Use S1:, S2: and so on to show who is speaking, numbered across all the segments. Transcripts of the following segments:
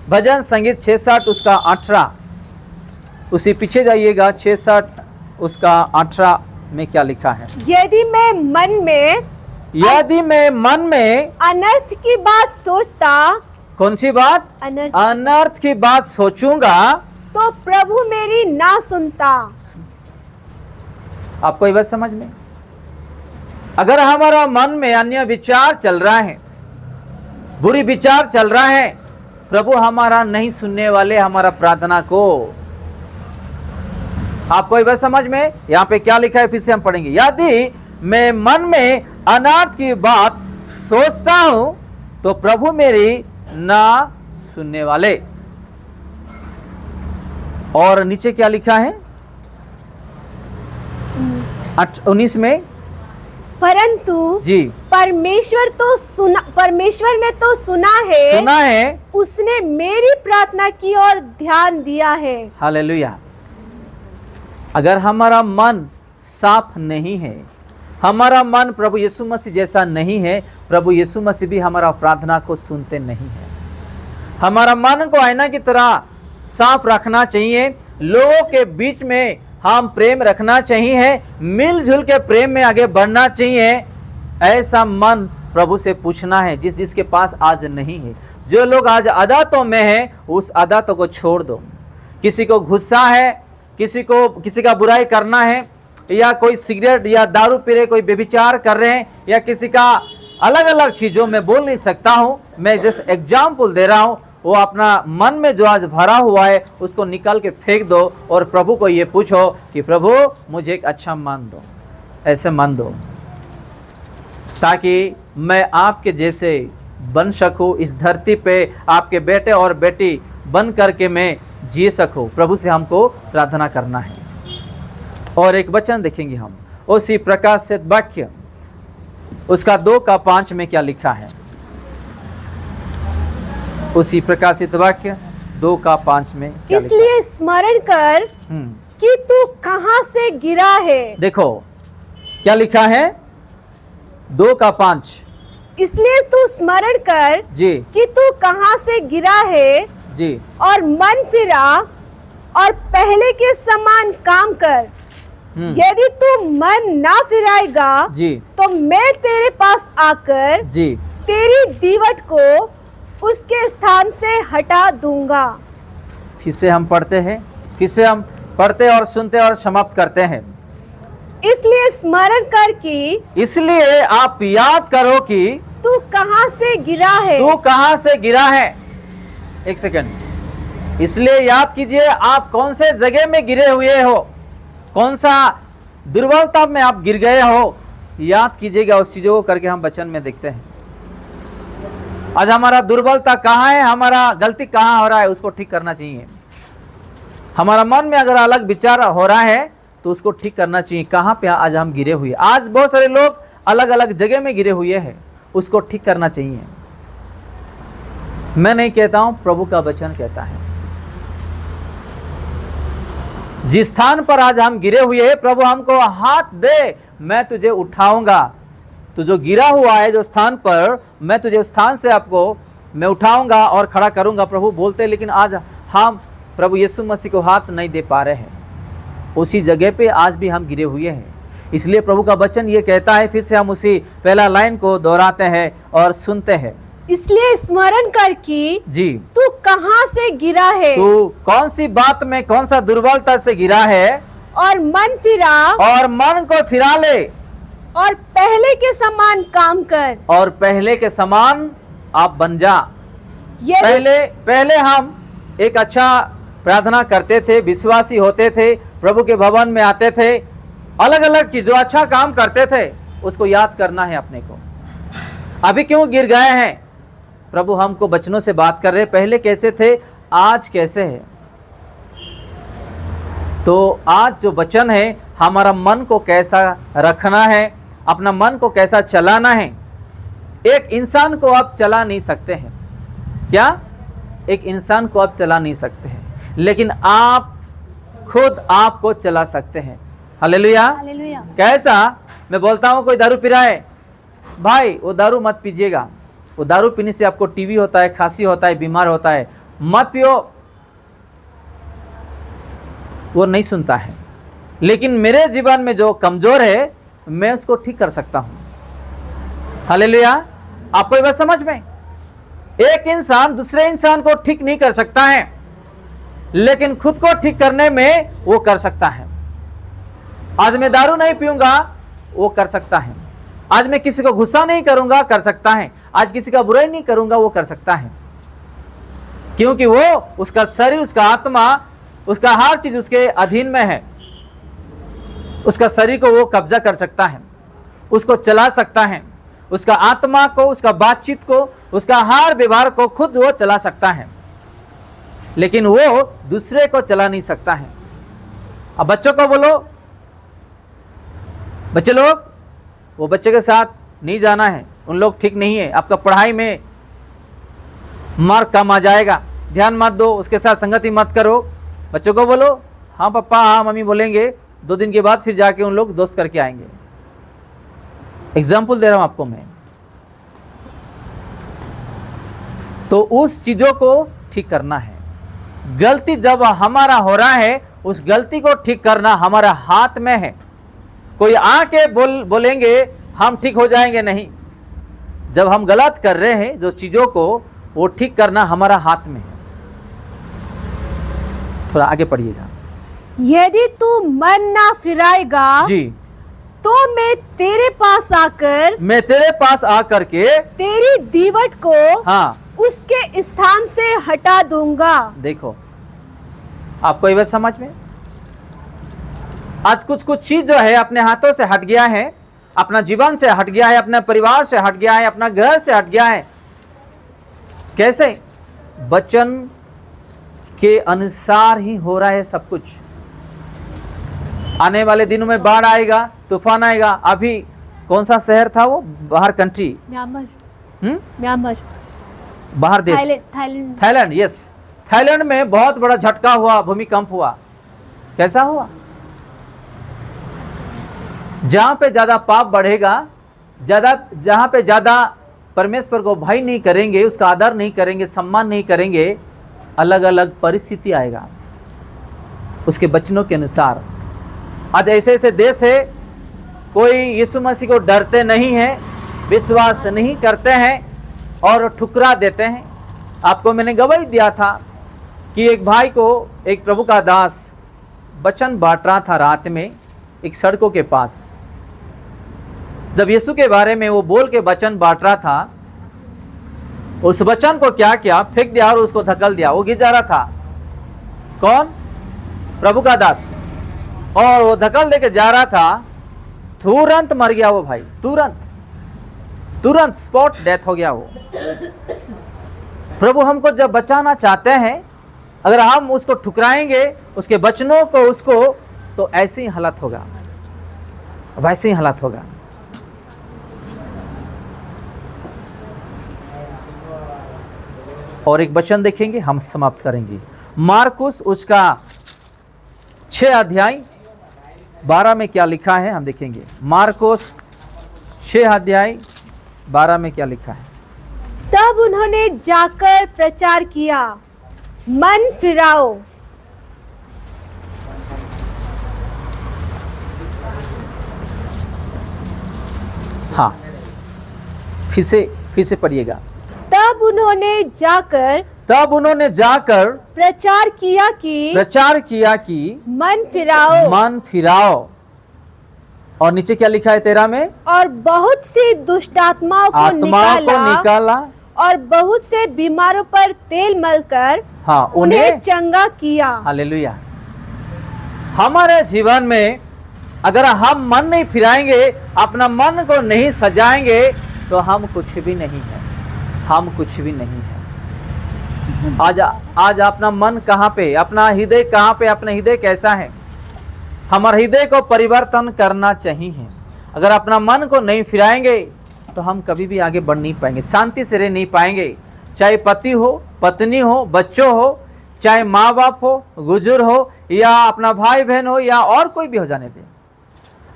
S1: भजन संगीत 66 उसका 18, उसी पीछे जाइएगा 66 उसका 18 में क्या लिखा है।
S2: यदि मैं मन में अनर्थ की बात सोचता,
S1: कौन सी बात? अनर्थ की बात सोचूंगा
S2: तो प्रभु मेरी ना सुनता।
S1: आपको ये बात समझ में? अगर हमारा मन में अन्य विचार चल रहा है, बुरी विचार चल रहा है, प्रभु हमारा नहीं सुनने वाले हमारा प्रार्थना को। आपको ये बात समझ में? यहां पे क्या लिखा है फिर से हम पढ़ेंगे। यदि मैं मन में अनर्थ की बात सोचता हूं तो प्रभु मेरी ना सुनने वाले। और नीचे क्या लिखा है 19 में?
S2: परंतु
S1: जी
S2: परमेश्वर ने तो सुना है, उसने मेरी प्रार्थना की और ध्यान दिया है।
S1: हालेलुया। अगर हमारा मन साफ नहीं है, हमारा मन प्रभु यीशु मसीह जैसा नहीं है, प्रभु यीशु मसीह भी हमारा प्रार्थना को सुनते नहीं है। हमारा मन को आईना की तरह साफ रखना चाहिए, लोगों के बीच में हम प्रेम रखना चाहिए, मिलजुल के प्रेम में आगे बढ़ना चाहिए। ऐसा मन प्रभु से पूछना है जिसके पास आज नहीं है। जो लोग आज आदतों में हैं, उस आदतों को छोड़ दो। किसी को गुस्सा है, किसी का बुराई करना है, या कोई सिगरेट या दारू पी रहे, कोई व्यभिचार कर रहे हैं, या किसी का अलग अलग चीजों में बोल नहीं सकता हूं, मैं जस्ट एग्जाम्पल दे रहा हूं। वो अपना मन में जो आज भरा हुआ है उसको निकाल के फेंक दो और प्रभु को ये पूछो कि प्रभु मुझे एक अच्छा मन दो, ऐसे मन दो ताकि मैं आपके जैसे बन सकूं इस धरती पे, आपके बेटे और बेटी बन करके मैं जी सकूं। प्रभु से हमको प्रार्थना करना है। और एक वचन देखेंगे हम, उसी प्रकाशित वाक्य उसका 2:5 में क्या लिखा है। उसी प्रकाशित वाक्य 2:5 में
S2: इसलिए स्मरण कर कि तू कहां से गिरा है।
S1: देखो क्या लिखा है 2:5।
S2: इसलिए तू स्मरण कर
S1: जी
S2: कि तू कहां से गिरा है
S1: जी,
S2: और मन फिरा और पहले के समान काम कर। यदि तू मन ना फिराएगा
S1: जी
S2: तो मैं तेरे पास आकर
S1: जी
S2: तेरी दीवट को उसके स्थान से हटा दूंगा।
S1: फिर से हम पढ़ते हैं, फिर से हम पढ़ते और सुनते और समाप्त करते हैं।
S2: इसलिए स्मरण कर कि,
S1: इसलिए आप याद करो कि
S2: तू कहां से गिरा है।
S1: तू कहां से गिरा है। एक सेकंड, इसलिए याद कीजिए आप कौन से जगह में गिरे हुए हो, कौन सा दुर्बलता में आप गिर गए हो, याद कीजिएगा। उस चीजों को करके हम वचन में देखते हैं आज हमारा दुर्बलता कहाँ है, हमारा गलती कहाँ हो रहा है, उसको ठीक करना चाहिए। हमारा मन में अगर अलग विचार हो रहा है तो उसको ठीक करना चाहिए। कहाँ पे आज हम गिरे हुए, आज बहुत सारे लोग अलग अलग जगह में गिरे हुए हैं, उसको ठीक करना चाहिए। मैं नहीं कहता हूं, प्रभु का वचन कहता है। जिस स्थान पर आज हम गिरे हुए हैं, प्रभु हमको हाथ दे, मैं तुझे उठाऊंगा। तू जो गिरा हुआ है जो स्थान पर, मैं तुझे उस स्थान से आपको मैं उठाऊंगा और खड़ा करूंगा, प्रभु बोलते हैं। लेकिन आज हम प्रभु यीशु मसीह को हाथ नहीं दे पा रहे हैं, उसी जगह पे आज भी हम गिरे हुए हैं। इसलिए प्रभु का वचन ये कहता है, फिर से हम उसी पहला लाइन को दोहराते हैं और सुनते हैं।
S2: इसलिए स्मरण कर कि
S1: जी
S2: तू कहां से गिरा है,
S1: तू कौन सी बात में, कौन सा दुर्बलता से गिरा है,
S2: और मन फिरा
S1: और मन को फिरा ले
S2: और पहले के समान काम कर।
S1: और पहले के समान आप बन जा। पहले हम एक अच्छा प्रार्थना करते थे, विश्वासी होते थे, प्रभु के भवन में आते थे, अलग अलग चीज जो अच्छा काम करते थे उसको याद करना है अपने को। अभी क्यों गिर गए हैं, प्रभु हमको वचनों से बात कर रहे। पहले कैसे थे, आज कैसे है। तो आज जो वचन है, हमारा मन को कैसा रखना है, अपना मन को कैसा चलाना है। एक इंसान को आप चला नहीं सकते हैं, क्या एक इंसान को आप चला नहीं सकते हैं, लेकिन आप खुद आपको चला सकते हैं। हालेलुया।
S2: हालेलुया।
S1: कैसा, मैं बोलता हूं कोई दारू पी रहा है, भाई वो दारू मत पीजिएगा। वो दारू पीने से आपको टीबी होता है, खांसी होता है, बीमार होता है। मत पियो, वो नहीं सुनता है। लेकिन मेरे जीवन में जो कमजोर है मैं उसको ठीक कर सकता हूं। हालेलुया। आपको ये बात समझ में? एक इंसान दूसरे इंसान को ठीक नहीं कर सकता है, लेकिन खुद को ठीक करने में वो कर सकता है। आज मैं दारू नहीं पीऊंगा, वो कर सकता है। आज मैं किसी को गुस्सा नहीं करूंगा, कर सकता है। आज किसी का बुराई नहीं करूंगा, वो कर सकता है। क्योंकि वो, उसका शरीर, उसका आत्मा, उसका हर चीज उसके अधीन में है। उसका शरीर को वो कब्जा कर सकता है, उसको चला सकता है, उसका आत्मा को, उसका बातचीत को, उसका हर व्यवहार को खुद वो चला सकता है, लेकिन वो दूसरे को चला नहीं सकता है। अब बच्चों को बोलो, बच्चे लोग, वो बच्चे के साथ नहीं जाना है, उन लोग ठीक नहीं है, आपका पढ़ाई में मार्क कम आ जाएगा, ध्यान मत दो, उसके साथ संगति मत करो। बच्चों को बोलो, हाँ पापा, हाँ मम्मी बोलेंगे, 2 दिन के बाद फिर जाके उन लोग दोस्त करके आएंगे। एग्जाम्पल दे रहा हूं आपको मैं। तो उस चीजों को ठीक करना है। गलती जब हमारा हो रहा है, उस गलती को ठीक करना हमारा हाथ में है। कोई आके बोलेंगे हम ठीक हो जाएंगे, नहीं। जब हम गलत कर रहे हैं जो चीजों को, वो ठीक करना हमारा हाथ में है। थोड़ा आगे पढ़िएगा।
S2: यदि तू मन ना फिराएगा
S1: जी,
S2: तो मैं तेरे पास आकर के तेरी दीवट को
S1: हाँ
S2: उसके स्थान से हटा दूंगा।
S1: देखो, आपको ये बात समझ में? आज कुछ चीज जो है अपने हाथों से हट गया है, अपना जीवन से हट गया है, अपने परिवार से हट गया है, अपना घर से हट गया है। कैसे? वचन के अनुसार ही हो रहा है सब कुछ। आने वाले दिनों में बाढ़ आएगा, तूफान आएगा। अभी कौन सा शहर था वो, बाहर कंट्री,
S2: म्यांमार,
S1: बाहर देश, थाईलैंड, यस, थाईलैंड में बहुत बड़ा झटका हुआ, भूमिकंप हुआ। कैसा हुआ? जहां पे ज्यादा पाप बढ़ेगा, जहां पे ज्यादा परमेश्वर को भय नहीं करेंगे, उसका आदर नहीं करेंगे, सम्मान नहीं करेंगे, अलग अलग परिस्थिति आएगा उसके वचनों के अनुसार। आज ऐसे ऐसे देश है, कोई यीशु मसीह को डरते नहीं है, विश्वास नहीं करते हैं और ठुकरा देते हैं। आपको मैंने गवाही दिया था कि एक भाई को एक प्रभु का दास वचन बांट रहा था रात में एक सड़कों के पास। जब यीशु के बारे में वो बोल के वचन बांट रहा था, उस वचन को क्या किया, फेंक दिया और उसको धकेल दिया। वो गिर जा रहा था। कौन? प्रभु का दास। और वो धकेल देके जा रहा था, तुरंत मर गया वो भाई, तुरंत स्पॉट डेथ हो गया वो। प्रभु हमको जब बचाना चाहते हैं, अगर हम उसको ठुकराएंगे, उसके वचनों को, उसको, तो ऐसी ही हालत होगा, वैसे ही हालत होगा। और एक वचन देखेंगे, हम समाप्त करेंगे। मार्कुस उसका 6 अध्याय 12 में क्या लिखा है हम देखेंगे। मार्कुस 6 अध्याय 12 में क्या लिखा है।
S2: तब उन्होंने जाकर प्रचार किया, मन फिराओ।
S1: हाँ, फिर से पढ़िएगा।
S2: तब उन्होंने जाकर प्रचार किया कि मन फिराओ।
S1: और नीचे क्या लिखा है 13 में?
S2: और बहुत सी दुष्ट आत्माओं को निकाला और बहुत से बीमारों पर तेल मलकर
S1: हाँ,
S2: उन्हें चंगा किया।
S1: हालेलुया। हमारे जीवन में अगर हम मन नहीं फिराएंगे, अपना मन को नहीं सजाएंगे, तो हम कुछ भी नहीं है, हम कुछ भी नहीं है। आज अपना मन कहाँ पे, अपना हृदय कहाँ पे, अपना हृदय कैसा है? हमारे हृदय को परिवर्तन करना चाहिए। अगर अपना मन को नहीं फिराएंगे तो हम कभी भी आगे बढ़ नहीं पाएंगे, शांति से रह नहीं पाएंगे। चाहे पति हो, पत्नी हो, बच्चों हो, चाहे माँ बाप हो, गुजर हो, या अपना भाई बहन हो, या और कोई भी हो जाने दें।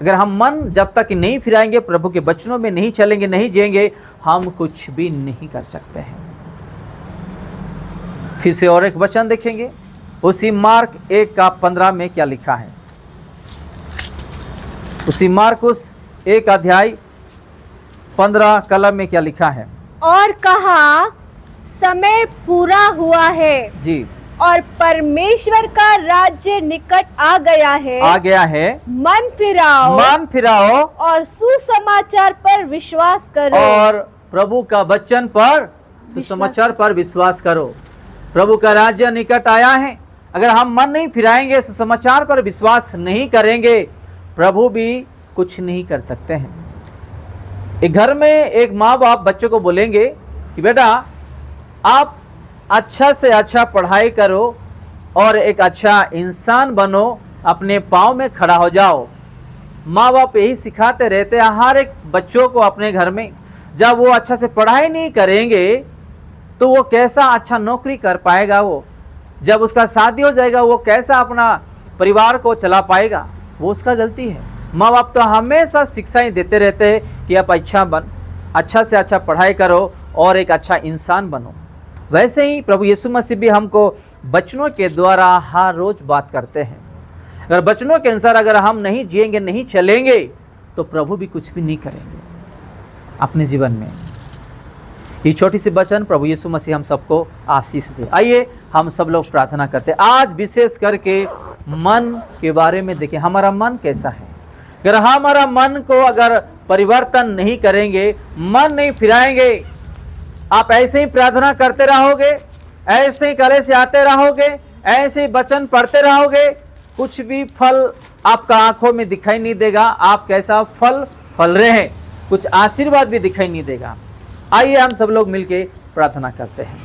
S1: अगर हम मन जब तक नहीं फिराएंगे, प्रभु के वचनों में नहीं चलेंगे, नहीं जिएंगे, हम कुछ भी नहीं कर सकते हैं। फिर से और एक वचन देखेंगे, उसी मार्क 1:15 में क्या लिखा है। उसी मार्कुस 1 अध्याय 15 कलम में क्या लिखा है।
S2: और कहा, समय पूरा हुआ है
S1: जी,
S2: और परमेश्वर का राज्य निकट आ गया है। मन फिराओ और सुसमाचार पर विश्वास करो।
S1: और प्रभु का वचन पर, सुसमाचार पर विश्वास करो। प्रभु का राज्य निकट आया है। अगर हम मन नहीं फिराएंगे, सुसमाचार पर विश्वास नहीं करेंगे, प्रभु भी कुछ नहीं कर सकते हैं। एक घर में एक माँ बाप बच्चों को बोलेंगे कि बेटा आप अच्छा से अच्छा पढ़ाई करो और एक अच्छा इंसान बनो, अपने पाँव में खड़ा हो जाओ। माँ बाप यही सिखाते रहते हैं हर एक बच्चों को अपने घर में। जब वो अच्छा से पढ़ाई नहीं करेंगे तो वो कैसा अच्छा नौकरी कर पाएगा। वो जब उसका शादी हो जाएगा वो कैसा अपना परिवार को चला पाएगा। वो उसका गलती है। माँ बाप तो हमेशा शिक्षाएं देते रहते हैं कि आप अच्छा से अच्छा पढ़ाई करो और एक अच्छा इंसान बनो। वैसे ही प्रभु यीशु मसीह भी हमको वचनों के द्वारा हर रोज बात करते हैं। अगर वचनों के अनुसार अगर हम नहीं जिएंगे, नहीं चलेंगे, तो प्रभु भी कुछ भी नहीं करेंगे अपने जीवन में। ये छोटी सी वचन प्रभु यीशु मसीह हम सबको आशीष दे। आइए हम सब लोग प्रार्थना करते हैं। आज विशेष करके मन के बारे में देखें, हमारा मन कैसा है। अगर हमारा मन को अगर परिवर्तन नहीं करेंगे, मन नहीं फिराएंगे, आप ऐसे ही प्रार्थना करते रहोगे, ऐसे ही कले से आते रहोगे, ऐसे ही वचन पढ़ते रहोगे, कुछ भी फल आपका आंखों में दिखाई नहीं देगा। आप कैसा फल रहे हैं, कुछ आशीर्वाद भी दिखाई नहीं देगा। आइए हम सब लोग मिलके प्रार्थना करते हैं।